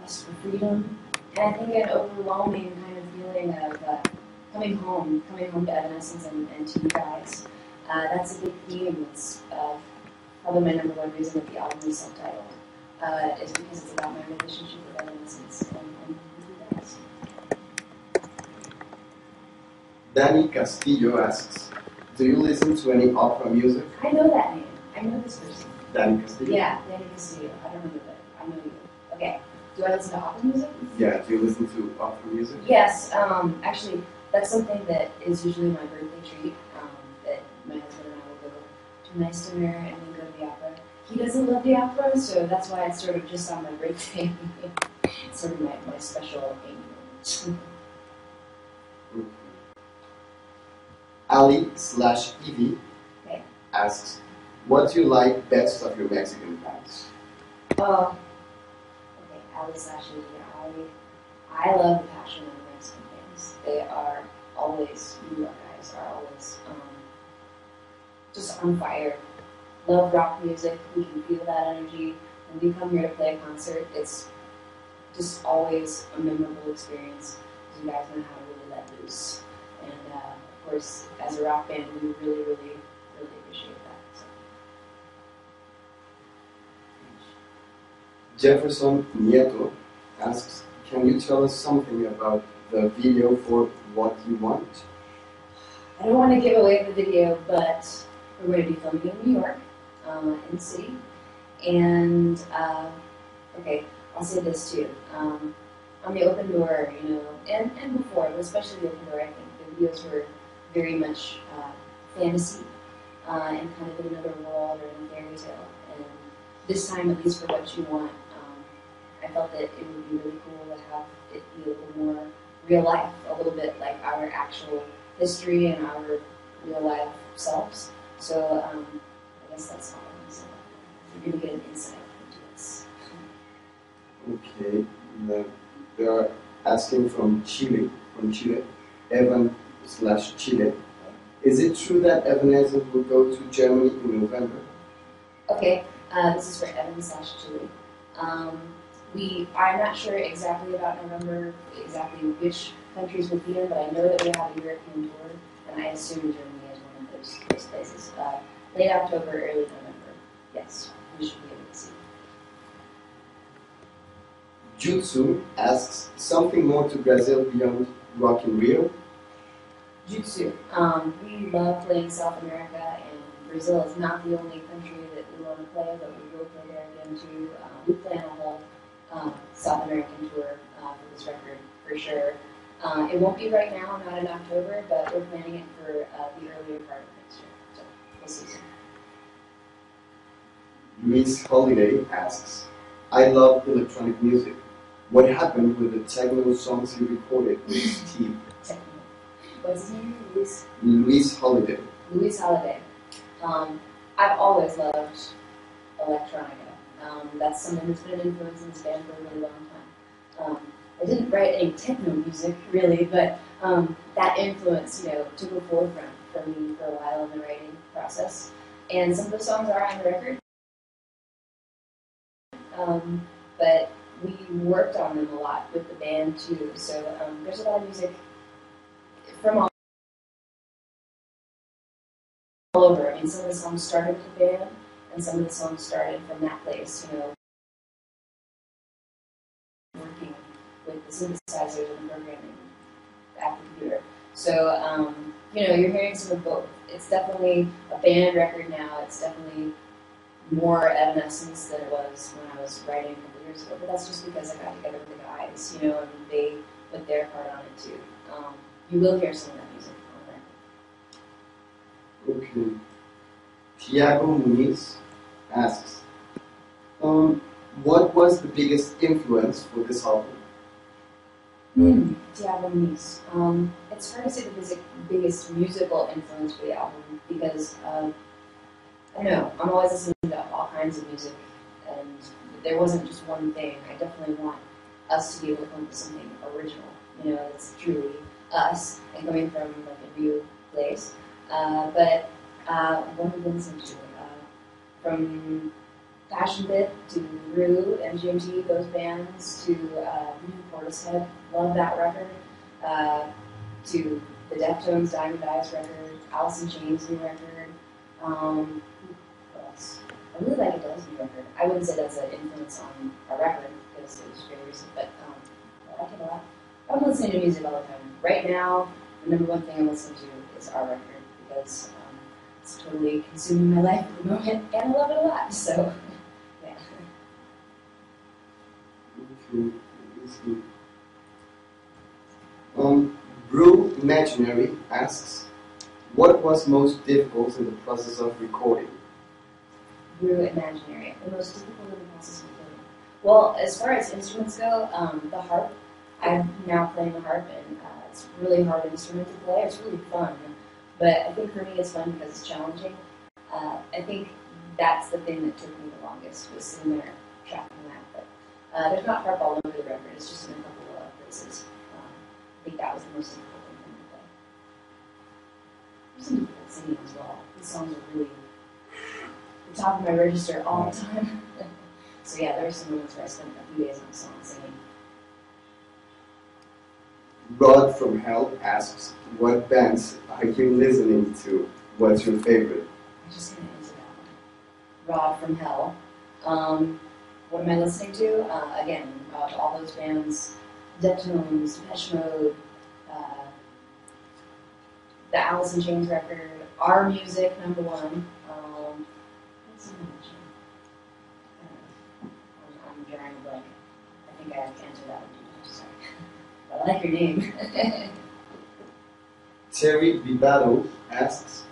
quest for freedom, and I think an overwhelming kind of feeling of coming home to Evanescence and to you guys. That's a big theme. It's probably my number one reason that the album is self-titled, is because it's about my relationship with Evanescence and with you guys. Danny Castillo asks, do you listen to any opera music? I know that name. I know this person. Danny Castillo? Yeah, Danny Castillo. I don't know you, but I know you. Okay. Do I listen to opera music? Yeah, do you listen to opera music? Yes. Actually, that's something that is usually my birthday treat, that my husband and I will go to a nice dinner and then go to the opera. He doesn't love the opera, so that's why it's sort of just on my birthday. It's sort of my special moment. Ali/Evie asks, what do you like best of your Mexican past? Okay, Ali/Evie. I love the passion of the Mexican fans. They are always, you guys are always just on fire. Love rock music. We can feel that energy. When we come here to play a concert, it's just always a memorable experience because you guys know how to really let loose. And of course, as a rock band, we really appreciate that. So. Jefferson Nieto asks, can you tell us something about the video for What You Want? I don't want to give away the video, but we're going to be filming in New York, in the city. And, okay, I'll say this too. On the Open Door, and before, but especially the Open Door, I think the videos were very much fantasy and kind of in another world or in a fairy tale. And this time, at least for What You Want, I felt that it would be really cool to have it be a little more real life, a little bit like our actual history and our real life selves. So I guess that's all I'm saying. You're going to get an insight into this. Okay, they are asking from Chile, Evan/Chile. Is it true that Evanescence will go to Germany in November? Okay, this is for Evan/Chile. I'm not sure exactly about November, exactly which countries will be in, but I know that we have a European tour, and I assume Germany is one of those places. Late October, early November. Yes, we should be able to see. Jutsu asks, something more to Brazil beyond Rock in Rio? Jutsu. We love playing South America, and Brazil is not the only country that we want to play, but we will play there again too. We plan a whole South American tour for this record, for sure. It won't be right now, not in October, but we're planning it for the earlier part of next year. So we'll see soon. Luis Holiday asks, I love electronic music. What happened with the techno songs you recorded with Steve? Techno. What's his name? Luis? Luis Holiday. Luis Holiday. I've always loved electronica. That's something that's been an influence in this band for a really long time. I didn't write any techno music, really, but that influence, took a forefront for me for a while in the writing process. And some of the songs are on the record, but we worked on them a lot with the band too. So there's a lot of music from all over. I mean, some of the songs started with the band, and some of the songs started from that place, working with the synthesizers and the programming at the computer. So, you're hearing some of both. It's definitely a band record now. It's definitely more Evanescence than it was when I was writing a couple years ago. But that's just because I got together with the guys, and they put their part on it too. You will hear some of that music on there. Okay. Tiago Muniz asks, what was the biggest influence for this album? Tiago Muniz. It's hard to say the biggest musical influence for the album because, I don't know, I'm always listening to all kinds of music, and there wasn't just one thing. I definitely want us to be able to come up with something original, that's truly us and coming from like a new place. But what have we been listening to? From Passion Pit to Rue, MGMT, those bands, to New Portishead, love that record, to the Deftones, Diamond Eyes record, Alice in Chains new record. What else? I really like Adele's new record. I wouldn't say that's an influence on our record because it was very recent, but I like it a lot. I'm listening to music all the time. Right now, the number one thing I'm listening to is our record because it's totally consuming my life at the moment, and I love it a lot. So, yeah. Brew Imaginary asks, what was most difficult in the process of recording? Brew Imaginary. The most difficult in the process of recording. Well, as far as instruments go, the harp. I'm now playing the harp, and it's a really hard instrument to play. It's really fun, but I think for me it's fun because it's challenging. I think that's the thing that took me the longest, was sitting there tracking that. But there's not harp all over the record. It's just in a couple of places. I think that was the most difficult thing for me to play. There's some difficult singing as well. These songs are really the top of my register all the time. So yeah, there were some moments where I spent a few days on a song singing. Rod from Hell asks, what bands are you listening to? What's your favorite? I'm just going to answer that one. Rod from Hell. What am I listening to? Again, all those bands, Deftones, Depeche Mode, the Alice in Chains record, Our Music, number one. What's another one? I'm drawing a blank. I think I have to answer that one. Sorry. I like your name. Terry Vivato asks,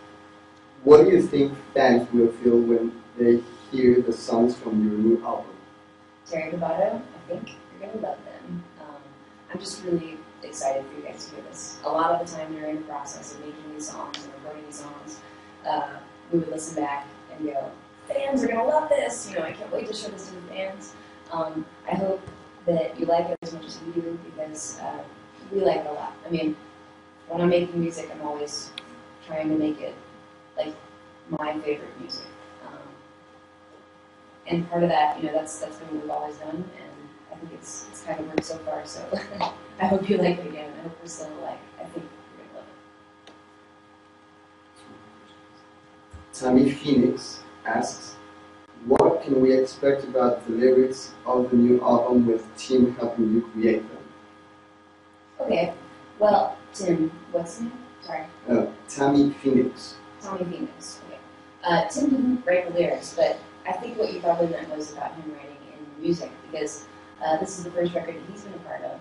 what do you think fans will feel when they hear the songs from your new album? Terry Vivato, I think you're going to love them. I'm just really excited for you guys to hear this. A lot of the time during the process of making these songs and recording these songs, we would listen back and go, fans are going to love this. You know, I can't wait to show this to the fans. I hope that you like it as much as we do because we like it a lot. I mean, when I'm making music, I'm always trying to make it like my favorite music. And part of that, you know, that's been what we've always done, and I think it's kind of worked so far. So I hope you like it again. I hope we're still I think you're gonna love it. Tammy Phoenix asks, what can we expect about the lyrics of the new album with Tim helping you create them? Okay, well, Tim, what's his name? Sorry. Tammy Phoenix. Tommy Phoenix. Okay. Tim didn't write the lyrics, but I think what you probably meant was about him writing in music, because this is the first record that he's been a part of.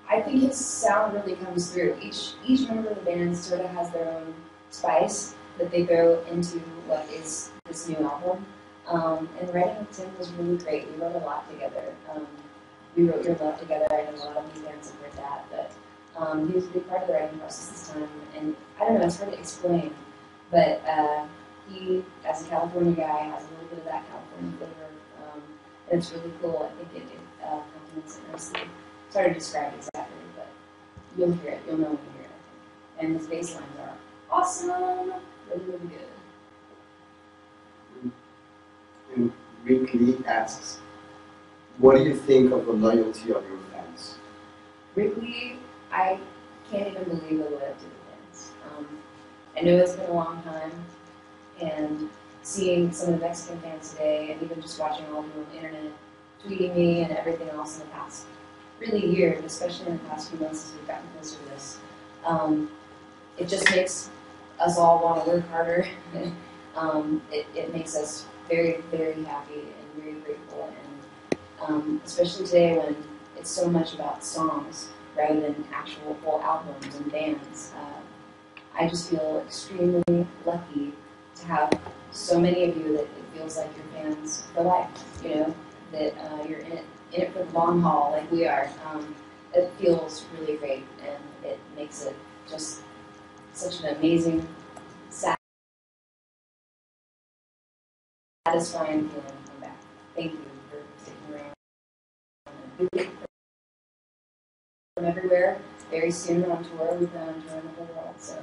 I think his sound really comes through. Each member of the band sort of has their own spice that they throw into what is this new album. And writing with Tim was really great. We wrote a lot together. We wrote Your Love together. I know a lot of you fans have heard that, but he was a big part of the writing process this time. And I don't know, it's hard to explain, but he, as a California guy, has a little bit of that California flavor, and it's really cool. I think it complements it nicely. It's hard to describe exactly, but you'll hear it. You'll know when you hear it, I think. And his bass lines are awesome, really, really good. And Rick Lee asks, what do you think of the loyalty of your fans? Rick Lee, I can't even believe the loyalty of the fans. I know it's been a long time, and seeing some of the Mexican fans today, and even just watching all of them on the internet, tweeting me and everything else in the past really year, and especially in the past few months as we've gotten closer to this, it just makes us all want to work harder. It makes us very, very happy and very grateful, and especially today when it's so much about songs rather than actual full albums and bands. I just feel extremely lucky to have so many of you that it feels like you're fans for life, you know, that you're in it for the long haul like we are. It feels really great, and it makes it just such an amazing, satisfying feeling to come back. Thank you for sticking around. We'll be from everywhere very soon on tour. We've been on tour in the whole world, so